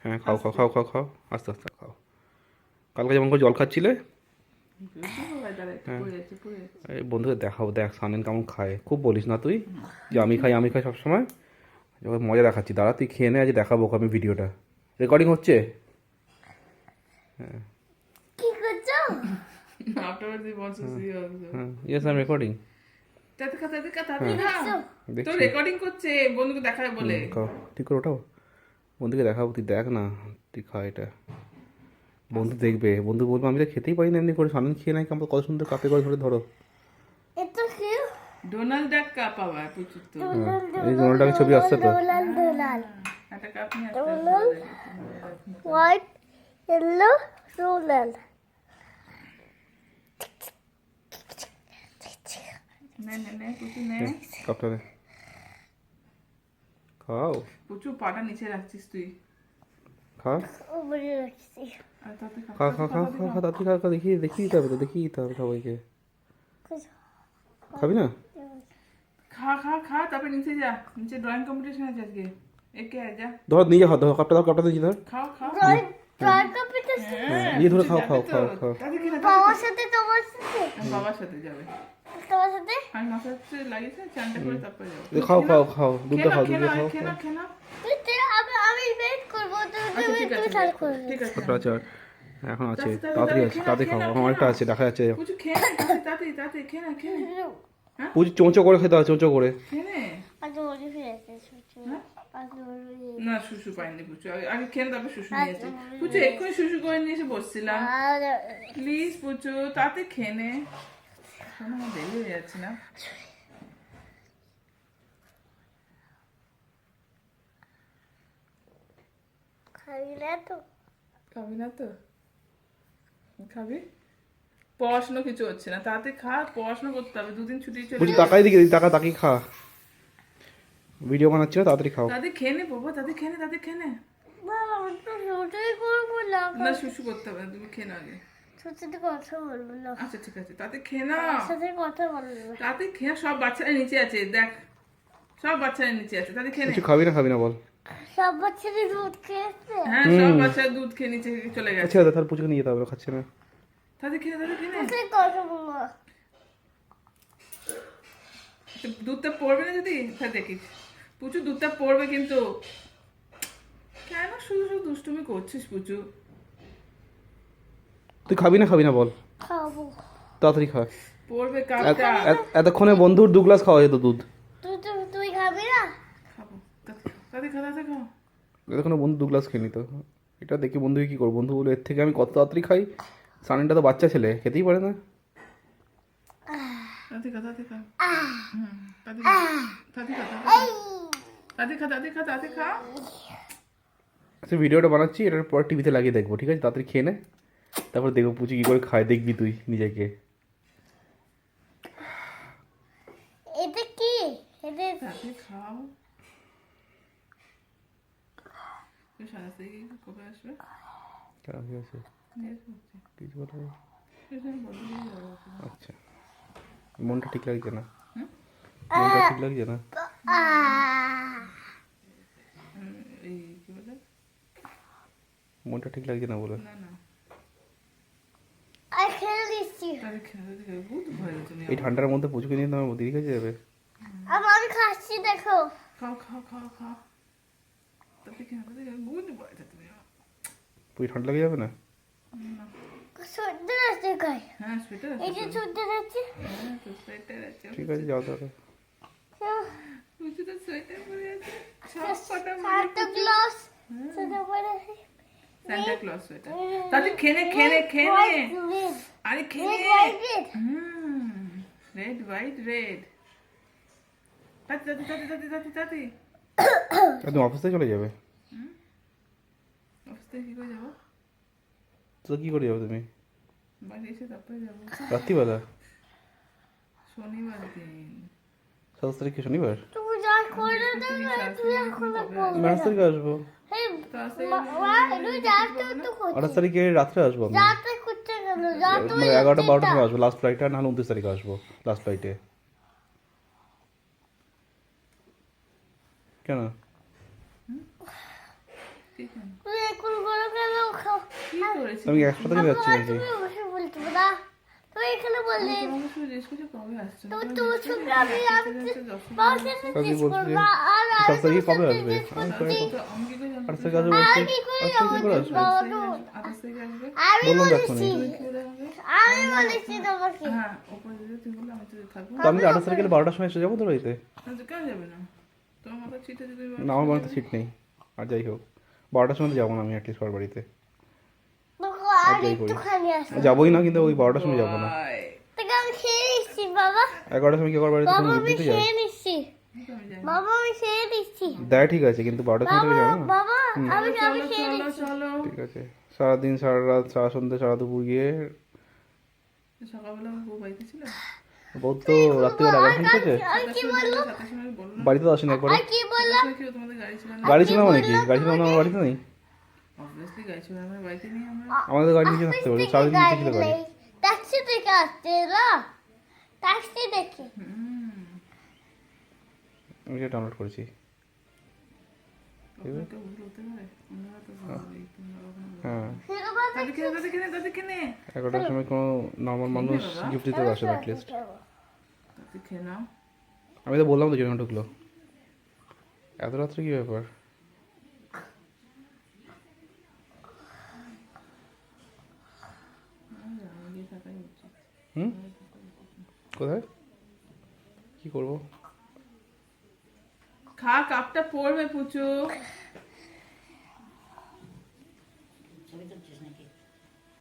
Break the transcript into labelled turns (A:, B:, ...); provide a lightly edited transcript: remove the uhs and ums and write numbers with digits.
A: হ্যাঁ খাও খাও খাও খাও খাও আস্তে আস্তে খাও। কালকে যেমন করে জল খাচ্ছিলে হ্যাঁ এই বন্ধুকে দেখাবো, দেখ সানিন কেমন খায়, খুব বলিস না তুই যে আমি খাই সবসময়। যখন মজা দেখাচ্ছি, দাঁড়া তুই খেয়ে নে, আজ দেখাবো আমি ভিডিওটা। রেকর্ডিং হচ্ছে? হ্যাঁ
B: কি করছো?
C: Afterwards he wants to see also.
A: হ্যাঁ ইয়েস আই এম রেকর্ডিং।
C: তাতে
B: কি
C: না
B: দেখছো?
C: তো
A: দেখছি
C: রেকর্ডিং করছে বন্ধুকে দেখায় বলে।
A: খাও ঠিক করে ওঠাও, বন্ধুকে দেখাবো, তুই দেখ না, তুই খা এটা। বন্ধু দেখবে, বন্ধু বলবো আমি তো খেতেই পারি না এমনি করে, সামনে খেয়ে নাই কেমন কত সুন্দর কাপে করে ধরে ধরো।
B: এটা কি?
C: ডোনাল্ড ডাক কাপ আবার প্রচুর তো।
A: এই ডোনাল্ড ছবি আসছে তো।
B: দোলাল
C: একটা কাপ নিয়ে
B: দোলাল হোয়াইট ইয়েলো দোলাল।
C: নে প্রচুর নে।
A: কাপটা নে খাও
C: প্রচুর পাটা নিচে রাখছিস তুই।
A: খা
B: উপরে রাখছি।
C: আর তাতে
A: খা খা খা খা খা তাড়াতাড়ি খা খা, দেখিয়ে দেখিয়ে দিতে হবে তো, দেখিয়ে দিতে হবে সবাইকে। খাবি না?
C: খা তারপরে নিচে যা, নিচে ড্রয়িং কম্পিটিশন আছে আজকে। একে আয় যা
A: ধর নিয়ে যা, ধর কাপটা ধর, কাপটা নিয়ে ধর।
C: খাও
B: ট্রাই কম্পিটিশন
A: নিয়ে ধরে খাও খাও খাও খাও।
C: তাতে কি না
B: বাবার সাথে তোমার সাথে
C: বাবার সাথে যাবে।
B: তোমার সাথে
C: আমি মাথার সাথে লাগিয়েছে চানটা করে তারপরে যাবো।
A: খাও খাও খাও, দুধটা খাও, দুধটা খাও।
C: খেনা
B: আমি ওয়েট করবো
C: আচ্ছা ঠিক
B: তুমি
C: আছে
B: চালু করবে।
C: ঠিক আছে
A: কতটা আছে আর? এখন আছে, তাড়াতাড়ি আছে, তাড়াতাড়ি খাও, আমার একটা আছে দেখা যাচ্ছে।
C: কিছু খেয়ে নে তাতে খেয়ে নে
A: পুজো চোঁচো করে খেতে হয়, চোঁচো করে।
C: খেয়ে নে।
B: আজ ওরে ফিরেছে সুচু আজ ওরে
C: না শুশু পাইনি পুচু, আগে খেয়ে নে, তারপর শুশু নিয়েছি পুচু, এক্ষুনি শুশু করে নিয়ে এসে বসছিলাম।
B: আর
C: প্লিজ পুচু তাতে খেয়ে নে, আমার দেরি হয়ে যাচ্ছে না।
B: খাবি না তো?
C: খাবি না তো? খাবি? পড়াশোনা কিছু হচ্ছে না, তাতে খা, পড়াশোনা করতে হবে, দুদিন ছুটি চলে
A: বুঝি তাকাই দিকে টাকা তাকিয়ে খা, ভিডিও বানাচ্ছি না, তাড়াতাড়ি খাও।
C: তাতে খেয়ে নে বাবা, তাতে খেয়ে নে।
B: বাবা আমি তো শুধুই করবো না
C: না শুশু করতে হবে না, তুমি খেয়ে না আগে।
B: সাথে কথা বলবো না
C: আচ্ছা ঠিক আছে তাতে খেয়ে না,
B: সাথে কথা বলবো না
C: তাতে খেয়ে, সব বাচ্চারা নিচে আছে দেখ, সব বাচ্চারা নিচে আছে, তাতে খেয়ে নে।
A: কিছু খাবি না বল।
B: সব বাচ্চাদের দুধ খেয়েছে
C: হ্যাঁ সব বাচ্চারা দুধ খেয়ে নিচে চলে গেছে।
A: আচ্ছা তার পুজোকে নিয়ে যেতে হবে, খাচ্ছে না।
C: তাতে খেয়ে নে।
B: সাথে কথা বলবো না।
C: তো দুধটা পড়বে না যদি, তা দেখিস পুচু দুধটা পড়বে কিন্তু। কেন শুধু দুষ্টুমি করছিস পুচু?
A: তুই খাবি না বল,
B: খাবো
A: তাড়াতাড়ি খা।
C: পড়বে কাপটা।
A: এতক্ষণে বন্ধুর 2 গ্লাস খাওয়া যেত দুধ।
B: তুই খাবি না?
C: খাবো তাতে খা।
A: এতক্ষণে বন্ধু 2 গ্লাস খেয়ে নিত। এটা দেখি বন্ধুকে কি করবো, বন্ধু বলে এর থেকে আমি কত তাড়াতাড়ি খাই। সানিনটা তো বাচ্চা ছেলে, খেতেই পারে না।
C: তাতে খা। তাতে খা।
A: আচ্ছা ভিডিওটা বানাচ্ছি, এটার পর টিভিতে লাগিয়ে দেখবো, ঠিক আছে? তাড়াতাড়ি খেয়ে নে, তারপর দেখবো পুচি কি করে খায়, দেখবি তুই নিজেকে।
B: এটা কি? এটা
C: তাতে খাও। তুই সারা থেকে কবে আসবে?
A: ঠিক আছে কিছু কথা নেই। আচ্ছা মনটা ঠিক লাগছে না, মনটা ঠিক লাগছে না।
C: এই কি বলে,
A: মনটা ঠিক লাগছে না বলে।
C: না
B: আর খেলে দিচ্ছি
C: তাতে খেয়ে বহুত ভয় হচ্ছে।
A: এই ঠান্ডার মধ্যে পুজোকে নিয়ে তো আমার দিদি কাছে যাবে।
B: আমি খাচ্ছি দেখো
C: খাও তাতে খেয়ে বহুত ভয় তুমি।
A: পুজো ঠান্ডা লাগে যাবে না?
B: সর্দি আছে গায়ে
C: হ্যাঁ সোয়েটার
B: এই
C: আছে
B: যে
C: তো।
B: সর্দি আছে
C: হ্যাঁ তো সোয়েটার আছে।
A: ঠিক আছে যাও তাহলে।
C: পুচু তো সোয়েটার পরে আছে, সব কটা
B: সান্টা ক্লজ সাথে পরে
C: সান্টা ক্লজ সোয়েটার। তাতে খেয়ে নে আরে খেয়ে নে। Red white red. তাতে
A: তুমি অফিস থেকে চলে যাবে?
C: অফিস থেকে কি করে যাবো?
A: তো কি করে যাবে তুমি
C: বাড়ি এসে তারপরে যাবো
A: রাত্রিবেলা?
C: শনিবার দিন।
A: 27 তারিখে শনিবার?
B: তুমি যা করে দেবে তুই এখন বলবি
A: 28 তারিখে আসবো।
B: এই
C: তো আসতে
B: তুই যাতে তো
A: 28 তারিখে রাত্রে আসবো আমি,
B: যাতে করতে গেল যা তুই
A: মানে 11টা-12টার সময় আসবো লাস্ট ফ্লাইটে, আর নাহলে 29 তারিখে আসবো লাস্ট ফ্লাইটে। কেন?
C: ঠিক আছে।
B: তুই এরকম করে কেন খাও?
C: কি করেছি
A: তুমি কি হাসপাতালে যাচ্ছি নাকি
B: তুমি বসে বলতে না, তুমি এখানে বললে
C: তোমাকে শুধু জিজ্ঞেস করছি কবে আসছো
B: তো তোমার সঙ্গে আমি বাবার সাথে
A: কাকি
B: জিজ্ঞেস
A: বলছে
B: করবো, আর
A: সব থেকে কবে
B: সাথে
A: আসবে
B: জিজ্ঞেস
A: আমি
B: করছি।
A: করে
C: আমি কি করে জানবো?
A: আর থেকে কাছে
B: আর
A: বলছি
B: কি করে
A: আর
B: যাবো?
A: থেকে করে আসবে
B: বাবা তো
C: 28 থেকে আসবে।
B: আমি
A: বললাম
B: বলেছি,
A: দেখুনি।
C: কি করে হবে?
B: আমি বলেছি তোমাকে।
C: হ্যাঁ ওপরে যদি তুমি বললে আমি তো থাকবো।
A: তো আমি 28 তারিখে 12টার সময় এসে যাবো তোর বাড়িতে
C: না তো কেন যাবে না? তোমার মাথা চিটে যদি
A: না আমার বাড়িতে সিট নেই আর যাই হোক 12টার সময় তো যাবো না আমি অ্যাটলিস্ট ওর বাড়িতে
B: দেখো আর
A: যাই করি।
B: একটুখানি আসো।
A: যাবোই না কিন্তু ওই 12টার সময় যাবো না
B: থেকে আমি খেয়ে নিচ্ছি বাবা।
A: 11টার সময় কি ওর বাড়িতে
B: বাবা
A: কোনো
B: আমি
A: গিফট দিতে যায়
B: খেয়ে নিচ্ছি।
C: আমি জানি।
B: বাবা আমি খেয়ে নিচ্ছি।
A: দেয় ঠিক আছে কিন্তু 12টার সময় থেকে
B: বাবা
A: যাবো না
B: বাবা আমি
C: চলো
B: খেয়ে
C: চলো
B: নিচ্ছি।
C: চলো।
A: ঠিক আছে সারাদিন সারা রাত সারা সন্ধ্যে সারা দুপুর গিয়ে
C: সকালবেলা আমার বউ বাড়িতে ছিল।
A: বহুত তো রাত্রিবেলা আবার ফোন করেছে
B: আর কি বললো?
C: সাথে সময় বললো না।
A: বাড়িতে তো আসেনি একবার
B: আর কি বললো?
C: কি তোমাদের গাড়ি ছিল না?
A: গাড়ি ছিল মানে কি গাড়ি ছিল না আমার বাড়িতে নেই
C: অবভিয়াসলি গাড়ি ছিল আমার বাড়িতে নিয়ে আমরা।
A: আমাদের গাড়ি নিচে থাকতে পারে সারাদিন নিচে ছিল গাড়ি
B: ট্যাক্সি থেকে আসছে না, ট্যাক্সি দেখে।
A: আমি সেটা ডাউনলোড করেছি
C: কখনো কেউ ভুল হতে পারে? ওনারা তো ভালোই, তোমরা কখনো ভুল-
A: হ্যাঁ
B: সেরকম
C: তাদেরকে নে।
A: 11টার সময় কোনো নর্মাল মানুষ গিফট দিতে আসে অ্যাটলিস্ট
C: তাদের খেয়ে নাও।
A: আমি তো বললাম তো যেখানে ঢুকলো এত রাত্রে কি ব্যাপার
C: আমি গিয়ে থাকাই উচিত।
A: হুম কোথায় কি করবো
C: খা, কাপটা পড়বে পুচু।